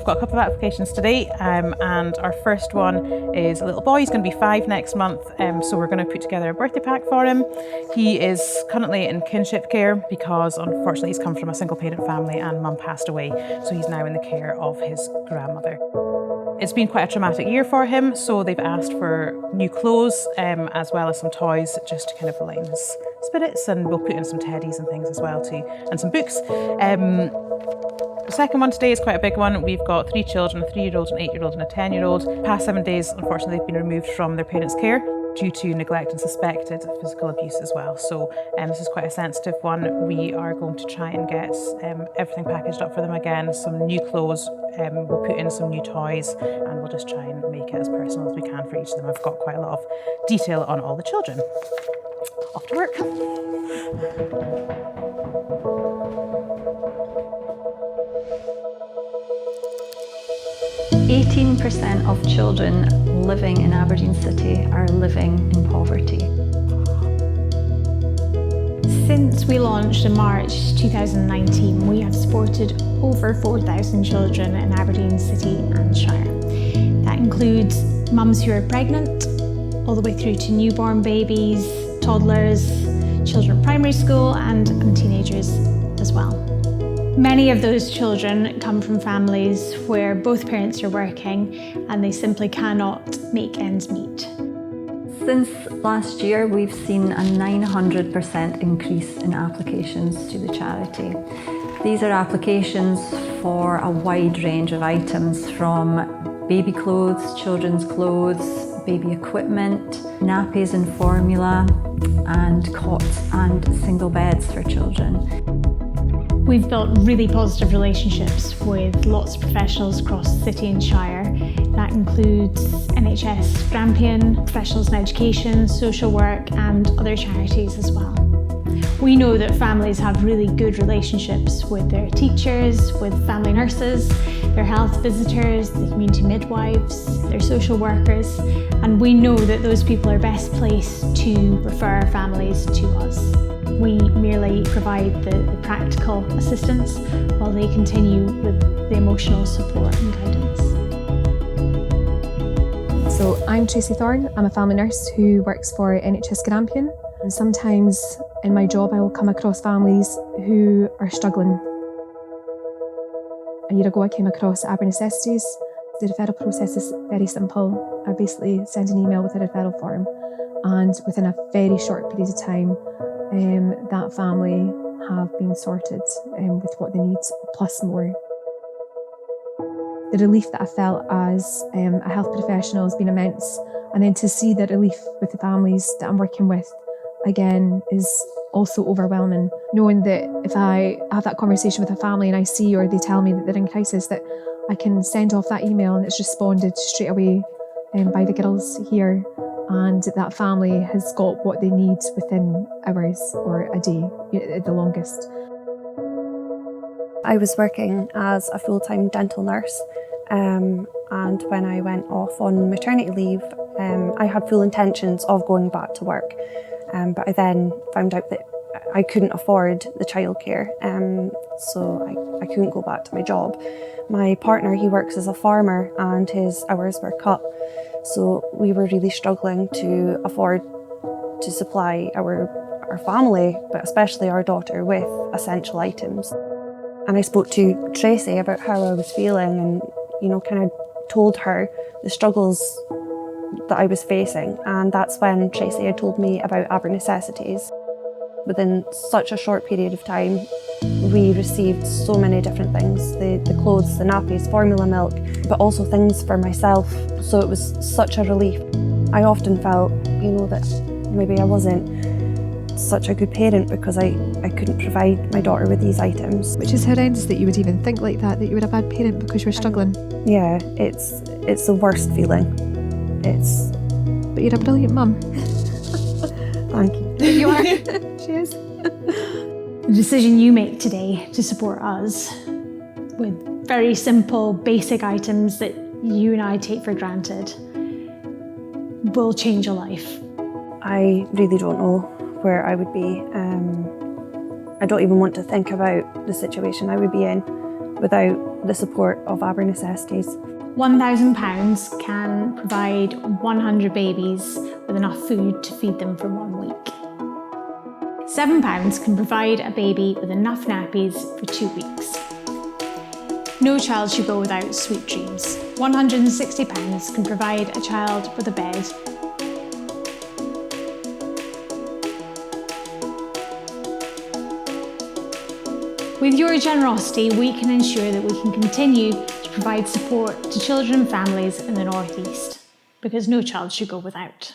We've got a couple of applications today, and our first one is a little boy. He's going to be 5 next month, so we're going to put together a birthday pack for him. He is currently in kinship care because unfortunately he's come from a single parent family and mum passed away, so he's now in the care of his grandmother. It's been quite a traumatic year for him, so they've asked for new clothes as well as some toys just to kind of lighten his spirits, and we'll put in some teddies and things as well too, and some books. The second one today is quite a big one. We've got 3 children, a 3-year-old, an 8-year-old and a 10-year-old. Past 7 days, unfortunately, they've been removed from their parents' care due to neglect and suspected physical abuse as well. So this is quite a sensitive one. We are going to try and get everything packaged up for them again, some new clothes, we'll put in some new toys, and we'll just try and make it as personal as we can for each of them. I've got quite a lot of detail on all the children. Off to work. 18% of children living in Aberdeen City are living in poverty. Since we launched in March 2019, we have supported over 4,000 children in Aberdeen City and Shire. That includes mums who are pregnant, all the way through to newborn babies, toddlers, children at primary school and teenagers as well. Many of those children come from families where both parents are working and they simply cannot make ends meet. Since last year, we've seen a 900% increase in applications to the charity. These are applications for a wide range of items, from baby clothes, children's clothes, baby equipment, nappies and formula, and cots and single beds for children. We've built really positive relationships with lots of professionals across the city and Shire. That includes NHS Grampian, professionals in education, social work and other charities as well. We know that families have really good relationships with their teachers, with family nurses, their health visitors, the community midwives, their social workers, and we know that those people are best placed to refer families to us. We merely provide the practical assistance while they continue with the emotional support and guidance. So I'm Tracy Thorne. I'm a family nurse who works for NHS Grampian. And sometimes in my job I will come across families who are struggling. A year ago I came across AberNecessities. The referral process is very simple. I basically send an email with a referral form, and within a very short period of time that family have been sorted with what they need, plus more. The relief that I felt as a health professional has been immense, and then to see the relief with the families that I'm working with again is also overwhelming, knowing that if I have that conversation with a family and I see, or they tell me that they're in crisis, that I can send off that email and it's responded straight away by the girls here, and that family has got what they need within hours or a day at the longest. I was working as a full-time dental nurse, and when I went off on maternity leave, I had full intentions of going back to work, but I then found out that I couldn't afford the childcare, so I couldn't go back to my job. My partner, he works as a farmer and his hours were cut, so we were really struggling to afford to supply our family, but especially our daughter, with essential items. And I spoke to Tracy about how I was feeling and, kind of told her the struggles that I was facing. And that's when Tracy had told me about AberNecessities. Within such a short period of time, we received so many different things, the clothes, the nappies, formula milk, but also things for myself. So it was such a relief. I often felt, that maybe I wasn't such a good parent because I couldn't provide my daughter with these items. Which is horrendous that you would even think like that you were a bad parent because you're struggling. Yeah, it's the worst feeling. But you're a brilliant mum. Thank you. You are. She is. The decision you make today to support us with very simple, basic items that you and I take for granted will change a life. I really don't know where I would be. I don't even want to think about the situation I would be in without the support of AberNecessities. £1,000 can provide 100 babies with enough food to feed them for 1 week. £7 can provide a baby with enough nappies for 2 weeks. No child should go without sweet dreams. £160 can provide a child with a bed. With your generosity, we can ensure that we can continue to provide support to children and families in the North East, because no child should go without.